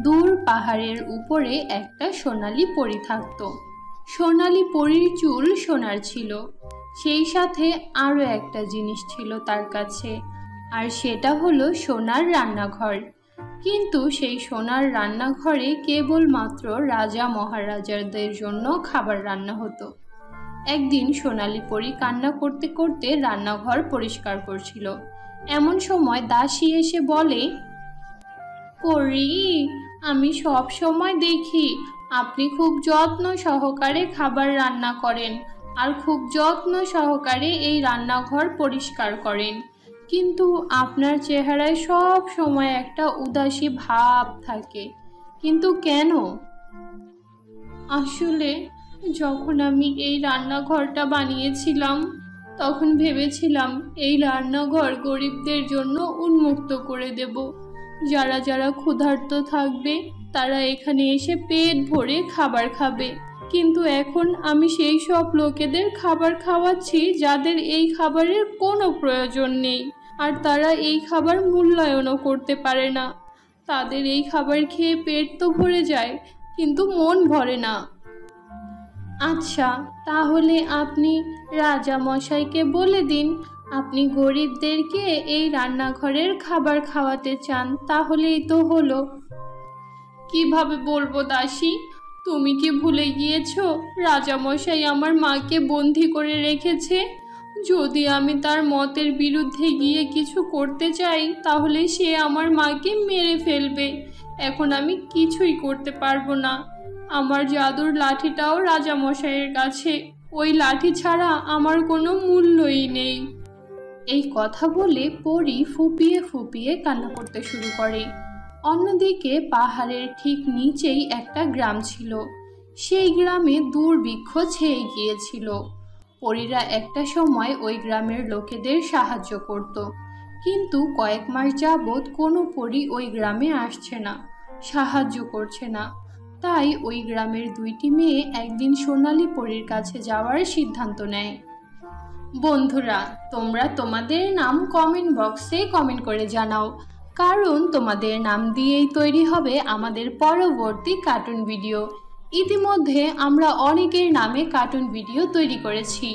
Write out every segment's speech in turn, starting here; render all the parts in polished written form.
দূর পাহাড়ের উপরে একটা সোনালী পরী থাকত। সোনালী পরীর চুল সোনার ছিল, সেই সাথে আরও একটা জিনিস ছিল তার কাছে, আর সেটা হলো সোনার রান্নাঘর। কিন্তু সেই সোনার রান্নাঘরে কেবলমাত্র রাজা মহারাজাদের জন্য খাবার রান্না হতো। একদিন সোনালী পরী কান্না করতে করতে রান্নাঘর পরিষ্কার করছিল। এমন সময় দাসী এসে বলে, পরী, আমি সব সময় দেখি আপনি খুব যত্ন সহকারে খাবার রান্না করেন আর খুব যত্ন সহকারে এই রান্নাঘর পরিষ্কার করেন, কিন্তু আপনার চেহারায় সব সময় একটা উদাসী ভাব থাকে, কিন্তু কেন? আসলে যখন আমি এই রান্নাঘরটা বানিয়েছিলাম তখন ভেবেছিলাম এই রান্নাঘর গরিবদের জন্য উন্মুক্ত করে দেব। যারা যারা ক্ষুধার্ত থাকবে তারা এখানে এসে পেট ভরে খাবার খাবে, কিন্তু এখন আমি সেই সব লোকেদের খাবার খাওয়াচ্ছি যাদের এই খাবারের কোনো প্রয়োজন নেই, আর তারা এই খাবার মূল্যায়নও করতে পারে না। তাদের এই খাবার খেয়ে পেট তো ভরে যায় কিন্তু মন ভরে না। আচ্ছা, তাহলে আপনি রাজা মশাইকে বলে দিন আপনি গরিবদেরকে এই রান্নাঘরের খাবার খাওয়াতে চান, তাহলেই তো হলো। কিভাবে বলবো দাসী? তুমি কি ভুলে গিয়েছো রাজা মশাই আমার মাকে বন্দি করে রেখেছে? যদি আমি তার মতের বিরুদ্ধে গিয়ে কিছু করতে চাই তাহলে সে আমার মাকে মেরে ফেলবে। এখন আমি কিছুই করতে পারবো না। আমার জাদুর লাঠিটাও রাজা মশাইয়ের কাছে, ওই লাঠি ছাড়া আমার কোনো মূল্যই নেই। এই কথা বলে পরী ফুপিয়ে ফুপিয়ে কান্না করতে শুরু করে। অন্যদিকে পাহাড়ের ঠিক নিচেই একটা গ্রাম ছিল। সেই গ্রামে দুর্ভিক্ষ ছেয়ে গিয়েছিল। পরীরা একটা সময় ওই গ্রামের লোকেদের সাহায্য করত, কিন্তু কয়েক মাস যাবৎ কোনো পরী ওই গ্রামে আসছে না, সাহায্য করছে না। তাই ওই গ্রামের দুইটি মেয়ে একদিন সোনালী পরীর কাছে যাওয়ার সিদ্ধান্ত নেয়। বন্ধুরা, তোমরা তোমাদের নাম কমেন্ট বক্সে কমেন্ট করে জানাও, কারণ তোমাদের নাম দিয়েই তৈরি হবে আমাদের পরবর্তী কার্টুন ভিডিও। ইতিমধ্যে আমরা অনেকের নামে কার্টুন ভিডিও তৈরি করেছি,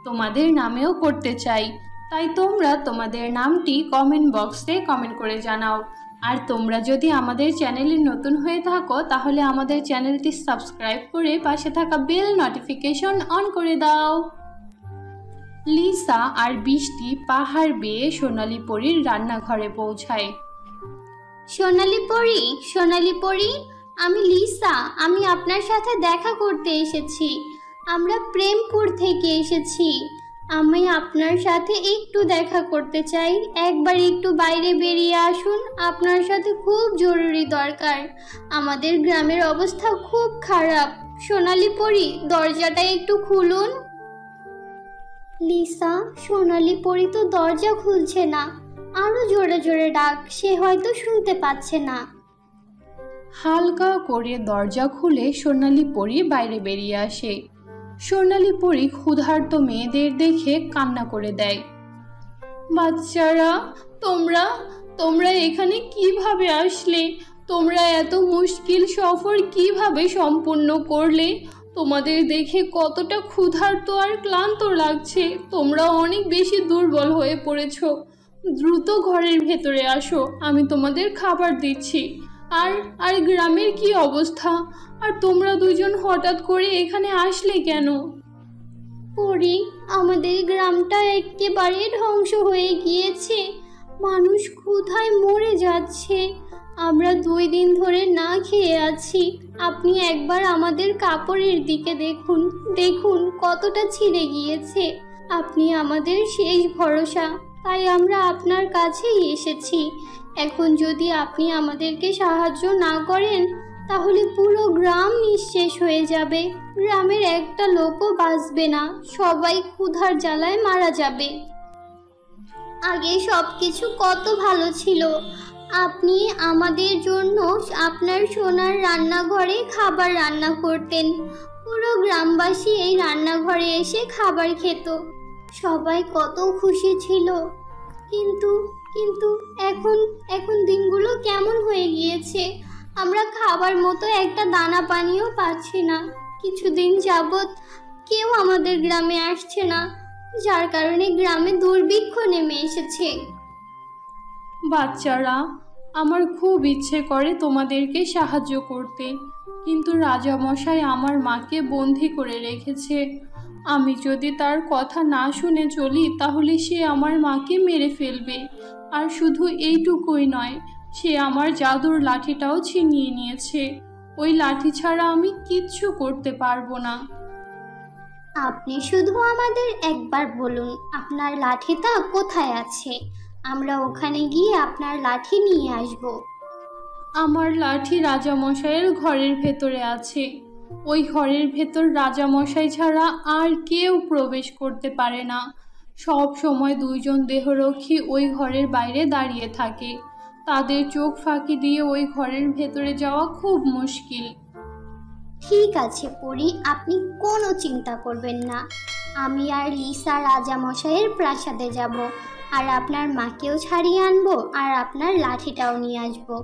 তোমাদের নামেও করতে চাই, তাই তোমরা তোমাদের নামটি কমেন্ট বক্সে কমেন্ট করে জানাও। আর তোমরা যদি আমাদের চ্যানেলে নতুন হয়ে থাকো তাহলে আমাদের চ্যানেলটি সাবস্ক্রাইব করে পাশে থাকা বেল নোটিফিকেশন অন করে দাও। লিসা আর বৃষ্টি পাহাড় বেয়ে সোনালী পরীর রান্নাঘরে পৌঁছায়। সোনালী পরী, সোনালী পরী, আমি লিসা, আমি আপনার সাথে দেখা করতে এসেছি। আমরা প্রেমপুর থেকে এসেছি। আমি আপনার সাথে একটু দেখা করতে চাই। একবার একটু বাইরে বেরিয়ে আসুন, আপনার সাথে খুব জরুরি দরকার। আমাদের গ্রামের অবস্থা খুব খারাপ। সোনালী পরী, দরজাটা একটু খুলুন। লিসা, সোনালী পরী তো দরজা খুলছে না। আরো জোরে জোরে ডাক, সে হয়তো শুনতে পাচ্ছে না। হালকা করে দরজা খুলে সোনালী পরী বাইরে বেরিয়ে আসে। সোনালী পরী ক্ষুধার্ত মেয়েদের দেখে কান্না করে দেয়। বাচ্চারা, তোমরা এখানে কিভাবে আসলে? তোমরা এত মুশকিল সফর কিভাবে সম্পূর্ণ করলে? তোমাদের দেখে কতটা ক্ষুধার্ত আর ক্লান্ত লাগছে। তোমরা অনেক বেশি দুর্বল হয়ে পড়েছো। দ্রুত ঘরের ভেতরে আসো, আমি তোমাদের খাবার দিচ্ছি। আর গ্রামের কি অবস্থা? আর তোমরা দুজন হঠাৎ করে এখানে আসলে কেন? পরী, আমাদের গ্রামটা একেবারে ধ্বংস হয়ে গিয়েছে। মানুষ ক্ষুধায় মরে যাচ্ছে। আমরা 2 দিন ধরে না খেয়ে আছি। আপনি একবার আমাদের কাপড়ের দিকে দেখুন, দেখুন কতটা ছিঁড়ে গিয়েছে। আপনি আমাদের শেষ ভরসা, তাই আমরা আপনার কাছেই এসেছি। এখন যদি আপনি আমাদেরকে সাহায্য না করেন তাহলে পুরো গ্রাম নিঃশেষ হয়ে যাবে। গ্রামের একটা লোকও বাঁচবে না, সবাই ক্ষুধার জ্বালায় মারা যাবে। আগে সব কিছু কত ভালো ছিল। আপনি আমাদের জন্য আপনার সোনার রান্নাঘরে খাবার রান্না করতেন। পুরো গ্রামবাসী এই রান্নাঘরে এসে খাবার খেত। সবাই কত খুশি ছিল। কিন্তু কিন্তু এখন দিনগুলো কেমন হয়ে গিয়েছে। আমরা খাবার মতো একটা দানা পানিও পাচ্ছি না। কিছুদিন যাবৎ কেউ আমাদের গ্রামে আসছে না, যার কারণে গ্রামে দুর্ভিক্ষ নেমে এসেছে। বাচ্চারা, আমার খুব ইচ্ছে করে তোমাদেরকে সাহায্য করতে, কিন্তু রাজামশাই আমার মাকে বন্দি করে রেখেছে। আমি যদি তার কথা না শুনে চলি তাহলে সে আমার মাকে মেরে ফেলবে। আর শুধু এইটুকুই নয়, সে আমার জাদুর লাঠিটাও ছিনিয়ে নিয়েছে। ওই লাঠি ছাড়া আমি কিচ্ছু করতে পারবো না। আপনি শুধু আমাদের একবার বলুন আপনার লাঠিটা কোথায় আছে, আমরা ওখানে গিয়ে আপনার লাঠি নিয়ে আসব। আমার লাঠি রাজামশাইয়ের ঘরের ভেতরে আছে। ওই ঘরের ভেতর রাজামশাই ছাড়া আর কেউ প্রবেশ করতে পারে না। সব সময় দুইজন দেহরক্ষী ওই ঘরের বাইরে দাঁড়িয়ে থাকে। তাদের চোখ ফাঁকি দিয়ে ওই ঘরের ভেতরে যাওয়া খুব মুশকিল। ঠিক আছে পরি, আপনি কোনো চিন্তা করবেন না। আমি আর লিসা রাজামশাইয়ের প্রাসাদে যাব, আর আপনার মাকেও ছাড়িয়ে আনবো, আর আপনার লাঠিটাও নিয়ে আসবো।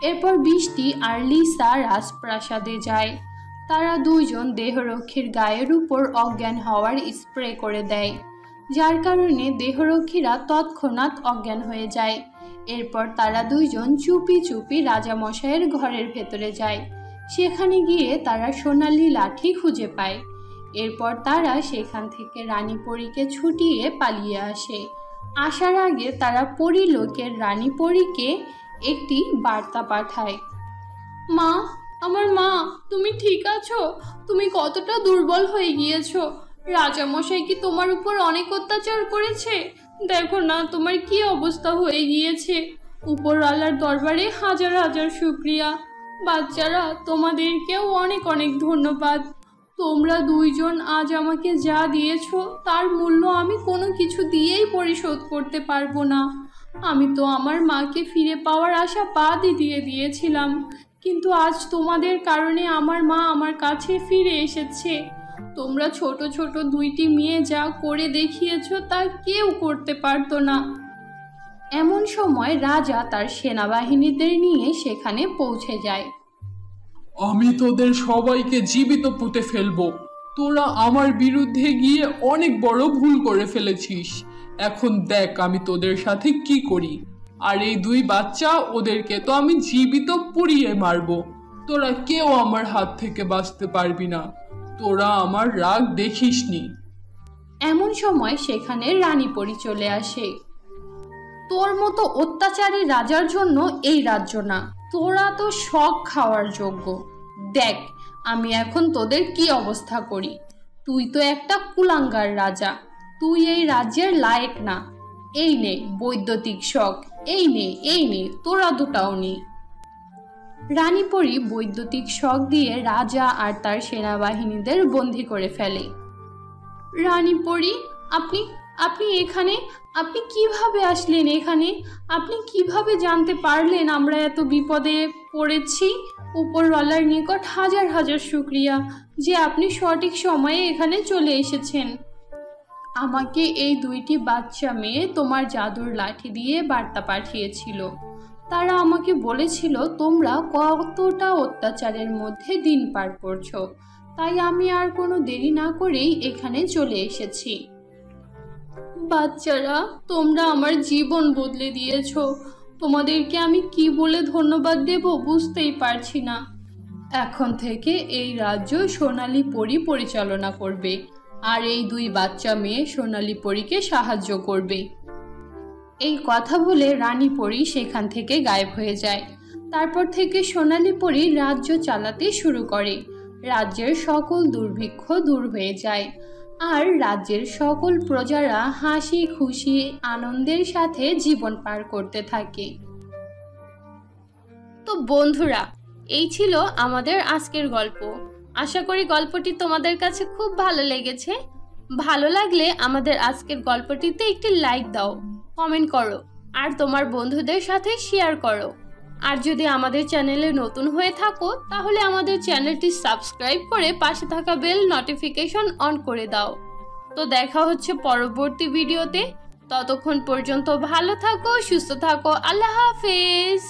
এরপর বৃষ্টি আর লিসা রাজপ্রাসাদে যায়। তারা দুইজন দেহরক্ষীর গায়ের উপর অজ্ঞান হওয়ার স্প্রে করে দেয়, যার কারণে দেহরক্ষীরা তৎক্ষণাৎ অজ্ঞান হয়ে যায়। এরপর তারা দুইজন চুপি চুপি রাজামশাইয়ের ঘরের ভেতরে যায়। সেখানে গিয়ে তারা সোনালি লাঠি খুঁজে পায়। এরপর তারা সেখান থেকে রানী পরীকে ছুটিয়ে পালিয়ে আসে। আসার আগে তারা পরীলোকের রানী পরীকে একটি বার্তা পাঠায়। মা, আমার মা, তুমি ঠিক আছো? তুমি কতটা দুর্বল হয়ে গিয়েছো? রাজামশাই কি তোমার উপর অনেক অত্যাচার করেছে? দেখো না তোমার কি অবস্থা হয়ে গিয়েছে। উপরওয়ালার দরবারে হাজার হাজার শুকরিয়া। বাচ্চারা, তোমাদেরকেও অনেক অনেক ধন্যবাদ। তোমরা দুইজন আজ আমাকে যা দিয়েছো তার মূল্য আমি কোনো কিছু দিয়েই পরিশোধ করতে পারবো না। আমি তো আমার মাকে ফিরে পাওয়ার আশা বাদই দিয়ে দিয়েছিলাম, কিন্তু আজ তোমাদের কারণে আমার মা আমার কাছে ফিরে এসেছে। তোমরা ছোট ছোট দুইটি মেয়ে যা করে দেখিয়েছো তা কেউ করতে পারতো না। এমন সময় রাজা তার সেনাবাহিনীদের নিয়ে সেখানে পৌঁছে যায়। আমি তোদের সবাইকে জীবিত পুঁতে ফেলবো। তোরা আমার বিরুদ্ধে গিয়ে অনেক বড় ভুল করে ফেলেছিস। এখন দেখ আমি তোদের সাথে কি করি। আর এই দুই বাচ্চা, ওদেরকে তো আমি জীবিত পুড়িয়ে মারবো। তোরা কেউ আমার হাত থেকে বাঁচতে পারবি না। তোরা আমার রাগ দেখিসনি। এমন সময় সেখানে রানী পরী চলে আসে। তোর মতো অত্যাচারী রাজার জন্য এই রাজ্য না, তোরা তো শখ খাওয়ার যোগ্য। দেখ আমি এখন তোদের কি অবস্থা করি। তুই তো একটা কুলাঙ্গার রাজা, তুই এই রাজ্যের লায়েক না। এই নে বৈদ্যুতিক শখ, এই নে তোরা দুটাও নে। রানী পরী বৈদ্যুতিক শখ দিয়ে রাজা আর তার সেনাবাহিনীদের বন্দী করে ফেলে। রানী পরী, আপনি এখানে, আপনি কিভাবে আসলেন এখানে? আপনি কিভাবে জানতে পারলেন আমরা এত বিপদে পড়েছি? উপরওয়ালার নিকট হাজার হাজার শুকরিয়া যে আপনি সঠিক সময়ে এখানে চলে এসেছেন। আমাকে এই দুইটি বাচ্চা মেয়ে তোমার জাদুর লাঠি দিয়ে বার্তা পাঠিয়েছিল। তারা আমাকে বলেছিল তোমরা কতটা অত্যাচারের মধ্যে দিন পার করছো, তাই আমি আর কোনো দেরি না করেই এখানে চলে এসেছি। বাচ্চারা, তোমরা আমার জীবন বদলে দিয়েছো। তোমাদেরকে আমি কি বলে ধন্যবাদ দেব বুঝতেই পারছি না। এখন থেকে এই রাজ্য সোনালী পরী পরিচালনা করবে, আর এই দুই বাচ্চা মেয়ে সোনালী পরীকে সাহায্য করবে। এই কথা বলে রানী পরী সেখান থেকে গায়েব হয়ে যায়। তারপর থেকে সোনালী পরী রাজ্য চালাতে শুরু করে। রাজ্যের সকল দুর্ভিক্ষ দূর হয়ে যায়, আর রাজ্যের সকল প্রজারা হাসি খুশি আনন্দের সাথে জীবন পার করতে থাকে। তো বন্ধুরা, এই ছিল আমাদের আজকের গল্প। আশা করি গল্পটি তোমাদের কাছে খুব ভালো লেগেছে। ভালো লাগলে আমাদের আজকের গল্পটিতে একটি লাইক দাও, কমেন্ট করো, আর তোমার বন্ধুদের সাথে শেয়ার করো। আর যদি আমাদের চ্যানেলে নতুন হয়ে থাকো তাহলে আমাদের চ্যানেলটি সাবস্ক্রাইব করে পাশে থাকা বেল নোটিফিকেশন অন করে দাও। তো দেখা হচ্ছে পরবর্তী ভিডিওতে। ততক্ষণ পর্যন্ত ভালো থাকো, সুস্থ থাকো। আল্লাহ হাফেজ।